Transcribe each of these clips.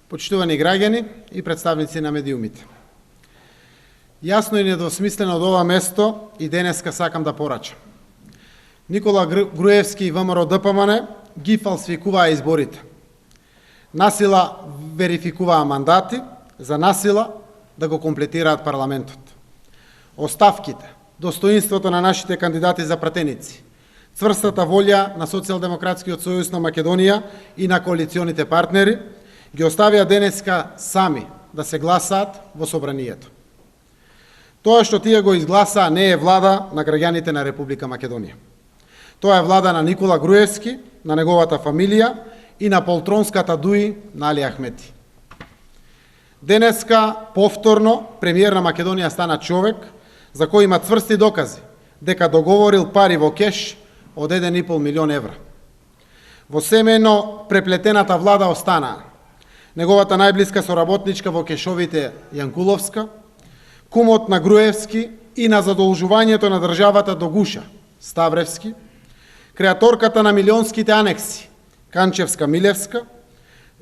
Почитувани граѓани и представници на медиумите. Јасно и недвосмислено од ова место и денеска сакам да порачам. Никола Груевски и ВМРО ДПМН ги фалсификуваа изборите. Насила верификуваа мандати, за насила да го комплетираат парламентот. Оставките, достоинството на нашите кандидати за пратеници, цврстата волја на Социјалдемократскиот сојуз на Македонија и на коалиционите партнери ги оставија денеска сами да се гласаат во собранието. Тоа што тие го изгласаа не е влада на граѓаните на Република Македонија. Тоа е влада на Никола Груевски, на неговата фамилија и на полтронската дуи на Али Ахмети. Денеска, повторно, премиер на Македонија стана човек за кој има цврсти докази дека договорил пари во кеш од 1,5 милион евра. Во семејно преплетената влада останаа неговата најблиска соработничка во кешовите Јанкуловска, кумот на Груевски и на задолжувањето на државата до гуша Ставревски, креаторката на милионските анекси Канчевска-Милевска,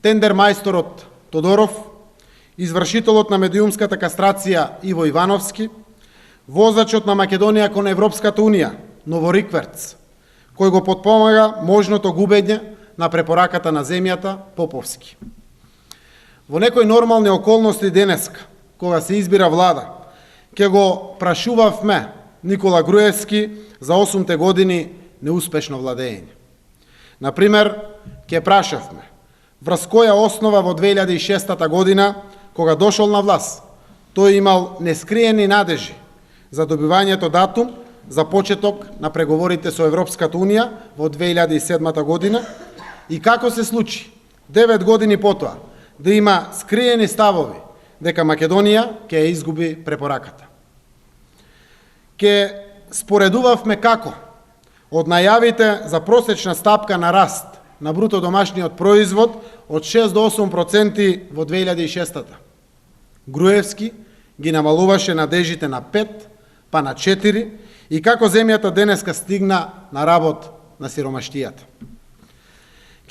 тендер мајсторот Тодоров, извршителот на медиумската кастрација Иво Ивановски, возачот на Македонија кон Европската Унија Ново Рикверц, кој го потпомага можното губење на препораката на земјата Поповски. Во некои нормални околности денеска, кога се избира влада, ќе го прашувавме Никола Груевски за 8 години неуспешно владење. Например, ќе прашавме врз која основа во 2006 година, кога дошол на власт, тој имал нескриени надежи за добивањето датум за почеток на преговорите со Европската Унија во 2007 година и како се случи 9 години потоа да има скриени ставови дека Македонија ќе ја изгуби препораката. Ке споредувавме како од најавите за просечна стапка на раст на бруто домашниот производ од 6 до 8% во 2006. Груевски ги намалуваше надежите на 5, па на 4 и како земјата денеска стигна на работ на сиромаштијата.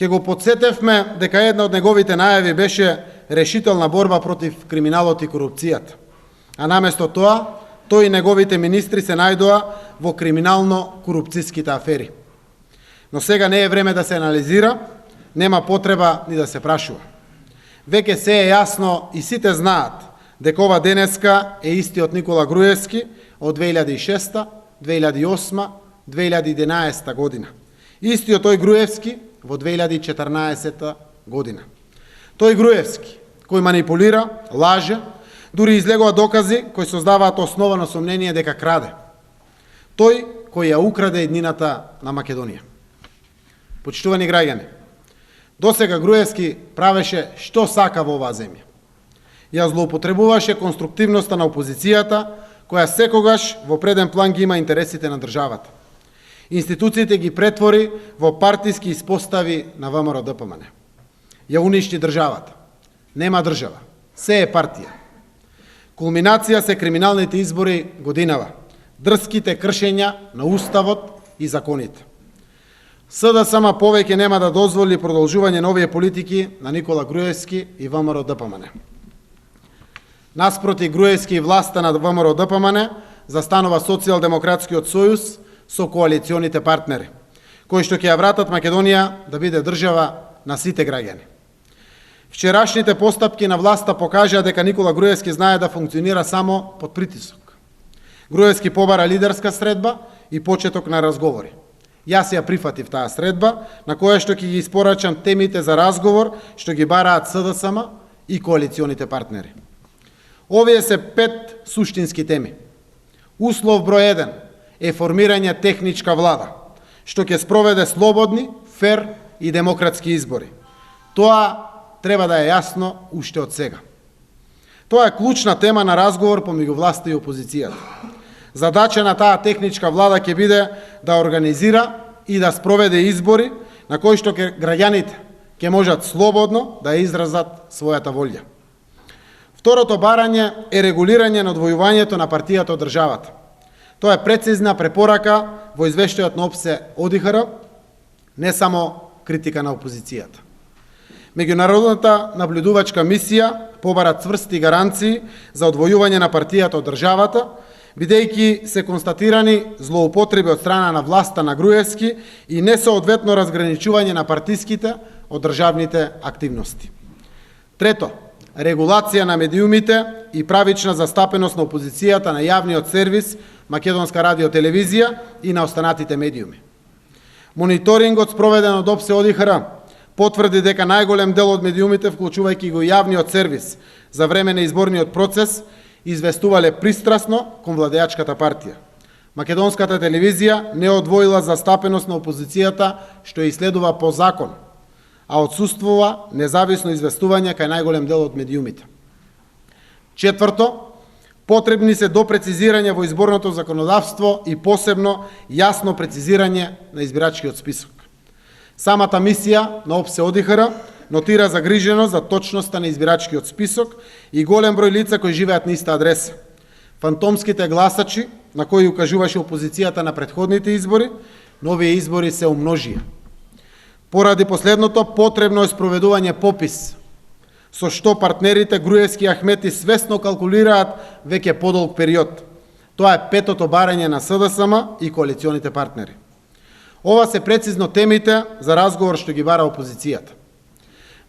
Ке го подсетевме дека една од неговите најави беше решителна борба против криминалот и корупцијата, а наместо тоа, тој и неговите министри се најдоа во криминално-корупцијските афери. Но сега не е време да се анализира, нема потреба ни да се прашува. Веќе се е јасно и сите знаат дека ова денеска е истиот Никола Груевски од 2006, 2008, 2011 година. Истиот тој Груевски во 2014 година. Тој Груевски, кој манипулира, лаже, дури излегува докази кои создаваат основано сомнение дека краде. Тој кој ја украде еднината на Македонија. Почитувани граѓани, досега Груевски правеше што сака во оваа земја. Ја злоупотребуваше конструктивноста на опозицијата, која секогаш во преден план ги има интересите на државата. Институциите ги претвори во партиски испостави на ВМРО ДПМН. Ја уништи државата. Нема држава. Се е партија. Кулминација се криминалните избори годинава, дрските кршења на уставот и законите. СДСМ повеќе нема да дозволи продолжување на овие политики на Никола Груевски и ВМРО ДПМН. Наспроти Груевски и власта на ВМРО ДПМН застанува Социјалдемократскиот сојуз со коалиционите партнери, кои што ќе ја вратат Македонија да биде држава на сите граѓани. Вчерашните постапки на власта покажаа дека Никола Груевски знае да функционира само под притисок. Груевски побара лидерска средба и почеток на разговори. Јас ја прифатив таа средба, на која што ќе ги испорачам темите за разговор што ги бараат СДСМ и коалиционите партнери. Овие се 5 суштински теми. Услов број 1 е формирање техничка влада, што ќе спроведе слободни, фер и демократски избори. Тоа треба да е јасно уште од сега. Тоа е клучна тема на разговор помеѓу власта и опозицијата. Задача на таа техничка влада ќе биде да организира и да спроведе избори на кои што граѓаните ќе можат слободно да изразат својата волја. Второто барање е регулирање на одвојувањето на партијата од државата. Тоа е прецизна препорака во извештајот на ОПСЕ ОДИХР, не само критика на опозицијата. Меѓународната наблюдувачка мисија побара цврсти гаранции за одвојување на партијата од државата, бидејќи се констатирани злоупотреби од страна на власта на Груевски и несоодветно разграничување на партиските од државните активности. Трето, регулација на медиумите и правична застапеност на опозицијата на јавниот сервис Македонска радиотелевизија и на останатите медиуми. Мониторингот спроведен од ОПСЕ ОДИХР потврди дека најголем дел од медиумите, вклучувајќи го јавниот сервис за време на изборниот процес, известувале пристрасно кон владеачката партија. Македонската телевизија не одвоила застапеност на опозицијата, што ја следува по закон, а отсуствува независно известување кај најголем дел од медиумите. Четврто, потребни се допрецизирање во изборното законодавство и посебно јасно прецизирање на избирачкиот список. Самата мисија на ОПСЕ ОДИХР нотира загриженост за точноста на избирачкиот список и голем број лица кои живеат на иста адреса. Фантомските гласачи, на кои укажуваше опозицијата на претходните избори, на овие избори се умножија. Поради последното, потребно е спроведување попис, со што партнерите Груевски и Ахмети свесно калкулираат веќе подолг период. Тоа е петото барање на СДСМ и коалиционите партнери. Ова се прецизно темите за разговор што ги бара опозицијата.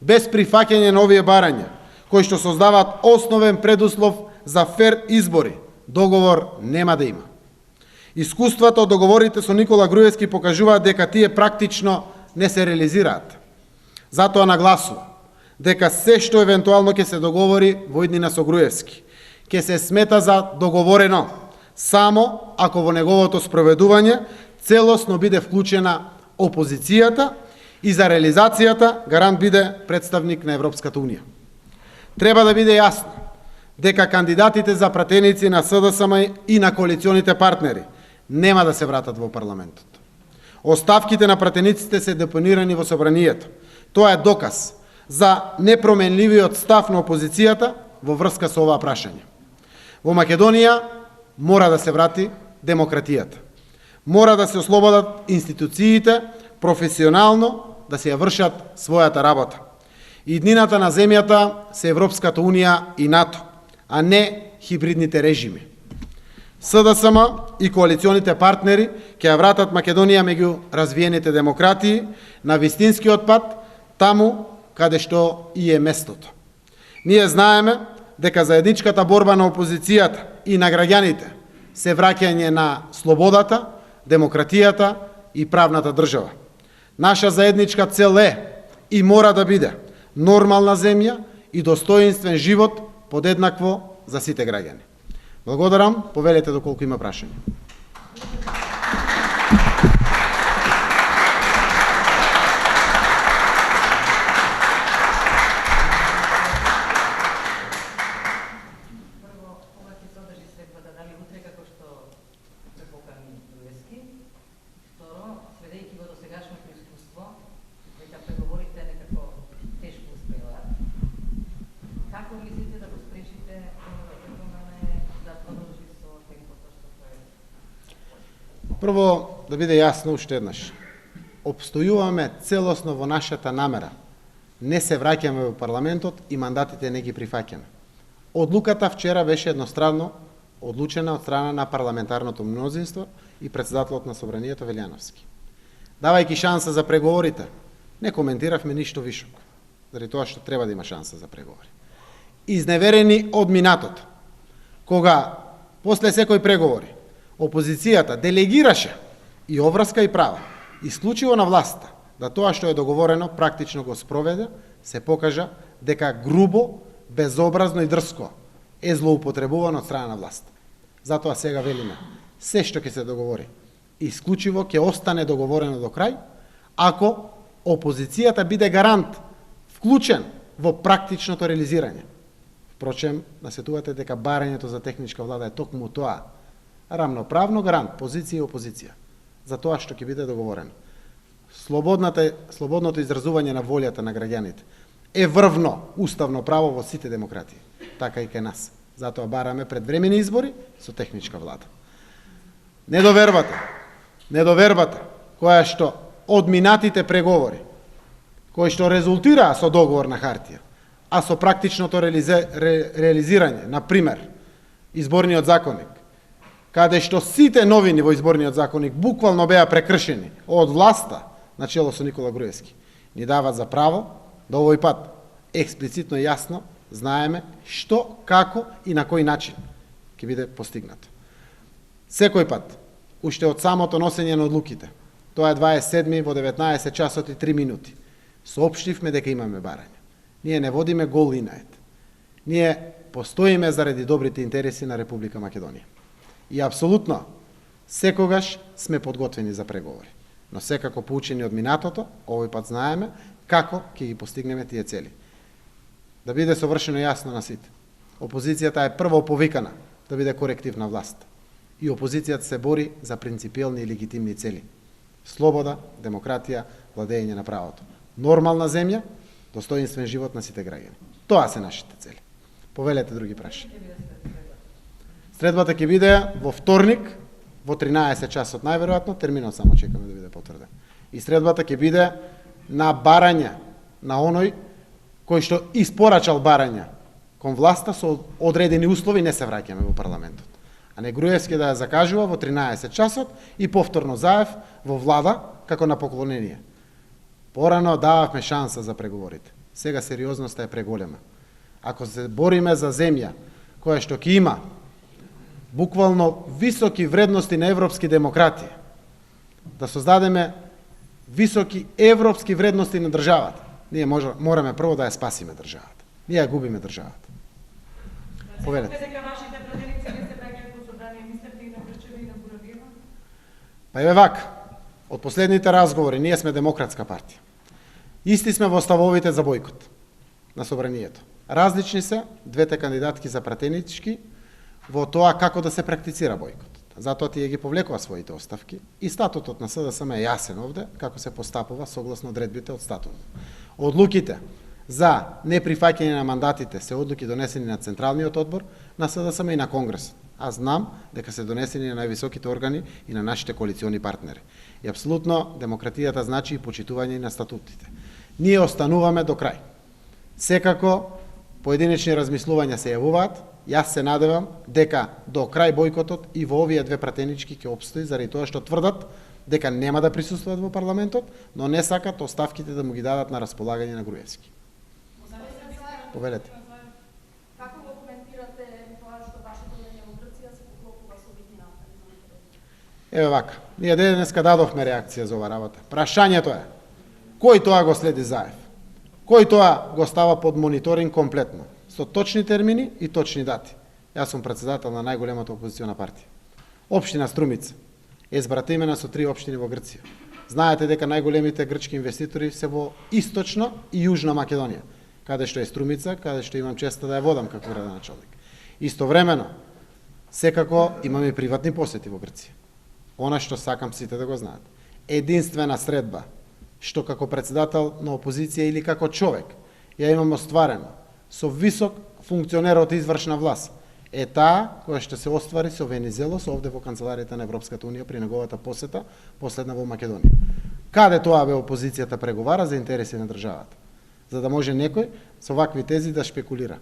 Без прифаќање на овие барања, кои што создаваат основен предуслов за фер избори, договор нема да има. Искуствата од договорите со Никола Груевски покажуваат дека тие практично не се реализираат. Затоа нагласува дека се што евентуално ќе се договори во иднина со Груевски, ќе се смета за договорено само ако во неговото спроведување целосно биде вклучена опозицијата и за реализацијата гарант биде представник на Европската Унија. Треба да биде јасно дека кандидатите за пратеници на СДСМ и на коалиционите партнери нема да се вратат во парламентот. Оставките на пратениците се депонирани во собранието. Тоа е доказ за непроменливиот став на опозицијата во врска со оваа прашање. Во Македонија мора да се врати демократијата. Мора да се ослободат институциите професионално да се ја вршат својата работа. Иднината на земјата се Европската Унија и НАТО, а не хибридните режими. СДСМ и коалиционите партнери ќе ја вратат Македонија меѓу развиените демократии на вистинскиот пат, таму каде што и е местото. Ние знаеме дека заедничката борба на опозицијата и на граѓаните се враќање на слободата, демократијата и правната држава. Наша заедничка цел е и мора да биде нормална земја и достоинствен живот подеднакво за сите граѓани. Благодарам, повелете доколку има прашања. Прво, да биде јасно уште еднаш. Обстојуваме целосно во нашата намера. Не се враќаме во парламентот и мандатите не ги прифаќаме. Одлуката вчера беше едностранно одлучена од страна на парламентарното мнозинство и председателот на собранието Велјановски. Давајќи шанса за преговорите, не коментиравме ништо вишок, заради тоа што треба да има шанса за преговори. Изневерени од минатото, кога после секој преговори опозицијата делегираше и обврска и права, исклучиво на власта, да тоа што е договорено практично го спроведе, се покажа дека грубо, безобразно и дрско е злоупотребувано од страна на власт. Затоа сега велиме, се што ќе се договори, исклучиво ќе остане договорено до крај, ако опозицијата биде гарант, вклучен во практичното реализирање. Впрочем, насетувате дека барањето за техничка влада е токму тоа, рамноправно гарант, позиција и опозиција, за тоа што ќе биде договорено. Слободното изразување на волјата на граѓаните е врвно уставно право во сите демократии, така и кај нас. Затоа бараме предвремени избори со техничка влада. Недовербата, која што од минатите преговори кои што резултираа со договор на хартија, а со практичното реализирање, на пример, изборниот законник, каде што сите новини во изборниот законник буквално беа прекршени од власта, на чело со Никола Груевски, ни дават за право да овој пат експлицитно и јасно знаеме што, како и на кој начин ќе биде постигнато. Секој пат, уште од самото носење на одлуките, тоа е 27 во 19 часот и 3 минути, соопштивме дека имаме барање. Ние не водиме гол инает. Ние постоиме заради добрите интереси на Република Македонија. И апсолутно, секогаш сме подготвени за преговори. Но секако поучени од минатото, овој пат знаеме како ќе ги постигнеме тие цели. Да биде совршено јасно на сите. Опозицијата е прво повикана да биде коректив на власт. И опозицијата се бори за принципиелни и легитимни цели. Слобода, демократија, владење на правото. Нормална земја, достоинствен живот на сите граѓани. Тоа се нашите цели. Повелете други прашања. Средбата ќе биде во вторник, во 13 часот најверојатно, терминот само чекаме да биде потврден. И средбата ќе биде на барање на оној кој што испорачал барања кон власта со одредени услови, не се враќаме во парламентот. А не Груевски да ја закажува во 13 часот и повторно Заев во влада како на поклонение. Порано дававме шанса за преговорите. Сега сериозноста е преголема. Ако се бориме за земја која што ќе има буквално високи вредности на европски демократија, да создадеме високи европски вредности на државата, ние мораме прво да ја спасиме државата. Ние ја губиме државата. Повелете. Па еве вака, од последните разговори, ние сме демократска партија. Исти сме во ставовите за бојкот на собранието. Различни се двете кандидатки за пратенички во тоа како да се практицира бојкот. Затоа тие ги повлекува своите оставки и статутот на СДСМ е јасен овде како се постапува согласно одредбите од статутот. Одлуките за неприфаќање на мандатите се одлуки донесени на Централниот одбор на СДСМ и на Конгресот. Аз знам дека се донесени на највисоките органи и на нашите коалициони партнери. И апсолутно демократијата значи и почитување на статутите. Ние остануваме до крај. Секако поединечни размислувања се јавуваат. Јас се надевам дека до крај бојкотот и во овие две пратенички ќе обстои заради тоа што тврдат дека нема да присуствуваат во парламентот, но не сакат оставките да му ги дадат на располагање на Груевски. Повелете. Како го коментирате тоа што вашето лење во Грција се поклопува со овие напади? Еве вака, ние денеска дадовме реакција за ова работа. Прашањето е, кој тоа го следи Заев? Кој тоа го става под мониторинг комплетно, со точни термини и точни дати? Јас сум председател на најголемата опозициона партија. Општина Струмица е збратимена со 3 општини во Грција. Знаете дека најголемите грчки инвеститори се во Источна и Јужна Македонија, каде што е Струмица, каде што имам честа да ја водам како градоначалник. Истовремено, секако имаме и приватни посети во Грција. Она што сакам сите да го знаат. Единствена средба што како председател на опозиција или како човек ја имам остварено со висок функционер од извршна власт е таа која што се оствари со Венизелос овде во канцеларијата на Европската унија при неговата посета последна во Македонија. Каде тоа бе опозицијата преговара за интереси на државата, за да може некој со вакви тези да шпекулира.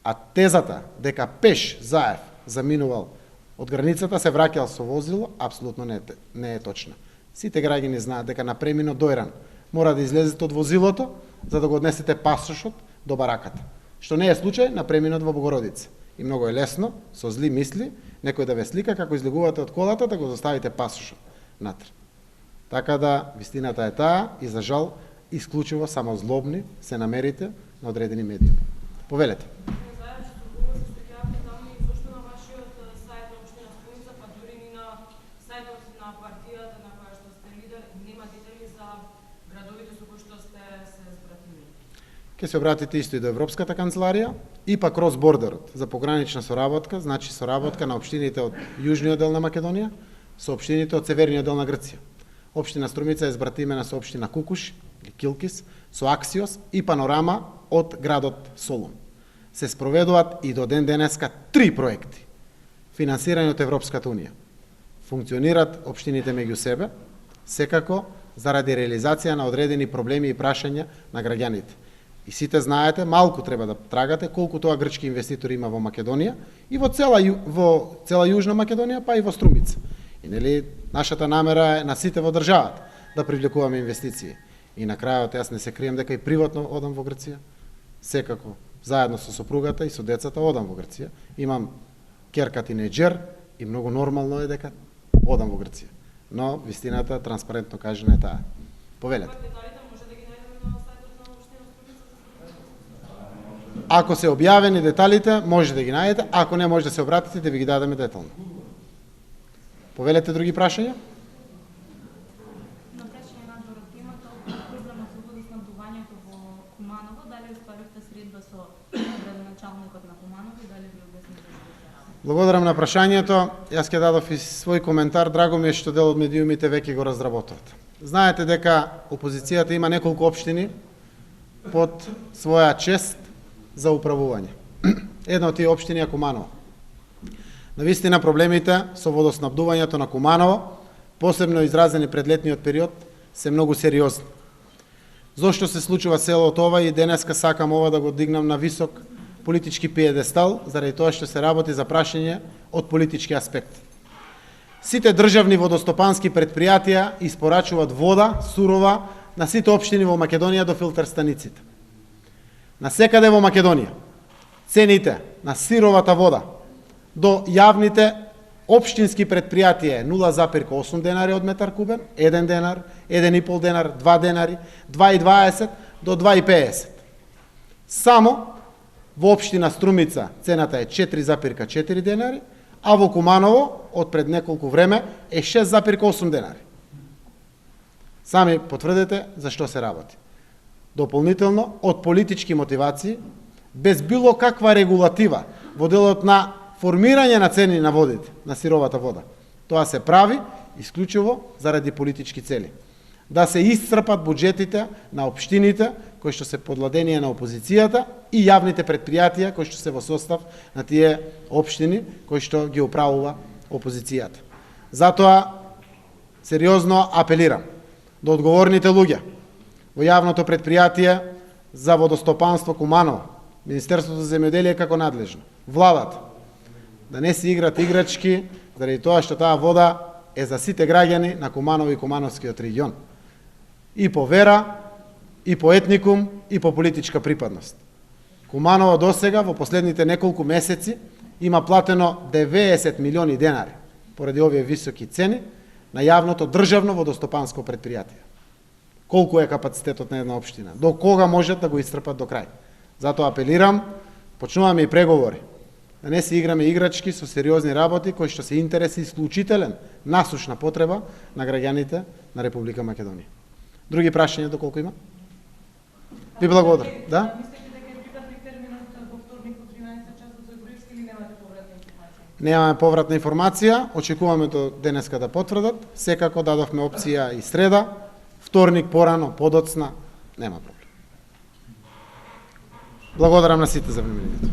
А тезата дека пеш Заев заминувал од границата се враќал со возило, апсолутно не е точна. Сите граѓани знаат дека на преминот дојран мора да излезете од возилото за да го однесете пасошот до бараката. Што не е случај на преминот во Богородица. И многу е лесно, со зли мисли, некој да ве слика како излегувате од колата да го заставите пасошот натре. Така да, вистината е таа и за жал исклучиво само злобни се намерите на одредени медиуми. Повелете. Ќе се обратите исто и до Европската канцеларија и па крос бордерот за погранична соработка, значи соработка на општините од јужниот дел на Македонија со општините од северниот дел на Грција. Општина Струмица е збратимена со општина Кукуш или Килкис, со Аксиос и Панорама од градот Солун. Се спроведуваат и до ден денеска 3 проекти финансирани од Европската унија. Функционираат општините меѓу себе, секако заради реализација на одредени проблеми и прашања на граѓаните. И сите знаете, малку треба да трагате колку тоа грчки инвеститори има во Македонија и во цела Јужна Македонија, па и во Струмица. И нели нашата намера е на сите во државата да привлекуваме инвестиции. И на крајот јас не се крием дека и приватно одам во Грција. Секако заедно со сопругата и со децата одам во Грција. Имам керка тинеџер и многу нормално е дека одам во Грција. Но вистината транспарентно кажена е таа. Повелете. Ако се објавени деталите, може да ги најдете, ако не може да се обратите, да ви ги дадеме детално. Повелете други прашања? На прашање на темата околу програмот за водоснабдувањето во Куманово, дали остваривте средба со градоначалникот на Куманово и дали ви објасни зашто се работи? Благодарам на прашањето. Јас ќе дадов и свој коментар. Драго ми е што дел од медиумите веќе го разработуват. Знаете дека опозицијата има неколку општини под своја чест за управување. Една од тие општини е Куманово. Навистина проблемите со водоснабдувањето на Куманово, посебно изразени пред летниот период, се многу сериозни. Зошто се случува селото ова и денеска сакам ова да го дигнам на висок политички пиедестал, заради тоа што се работи за прашање од политички аспект. Сите државни водостопански предпријатија испорачуваат вода, сурова, на сите општини во Македонија до филтер станиците. Насекаде во Македонија, цените на сировата вода до јавните општински предпријатија е 0,8 денари од метар кубен, 1 денар, 1,5 денар, 2 денари, 2,20 до 2,50. Само во општина Струмица цената е 4,4 денари, а во Куманово од пред неколку време е 6,8 денари. Сами потврдете за што се работи. Дополнително, од политички мотивации, без било каква регулатива во делот на формирање на цени на водите, на сировата вода. Тоа се прави исклучиво заради политички цели. Да се исцрпат буџетите на општините кои што се подладени на опозицијата и јавните предпријатија кои што се во состав на тие општини кои што ги управува опозицијата. Затоа сериозно апелирам до одговорните луѓе во јавното предпријатие за водостопанство Куманово, Министерството за земјоделие како надлежно, владата, да не се играт играчки, заради тоа што таа вода е за сите граѓани на Куманово и Кумановскиот регион. И по вера, и по етникум, и по политичка припадност. Куманово досега во последните неколку месеци има платено 90 милиони денари поради овие високи цени на јавното државно водостопанско предпријатие. Колку е капацитетот на една општина? До кога можат да го исцрпат до крај? Затоа апелирам, почнуваме и преговори. Да не се играме играчки со сериозни работи кои што се интерес исклучителен, насушна потреба на граѓаните на Република Македонија. Други прашања доколку има? Ви благодарам. Да? Мислите дека е припадник терминот во вторник во 13 часот за Груевски или немате повратна информација? Немаме повратна информација, очекуваме до денеска да потврдат. Секако дадовме опција и среда, вторник порано, подоцна, нема проблем. Благодарам на сите за вниманието.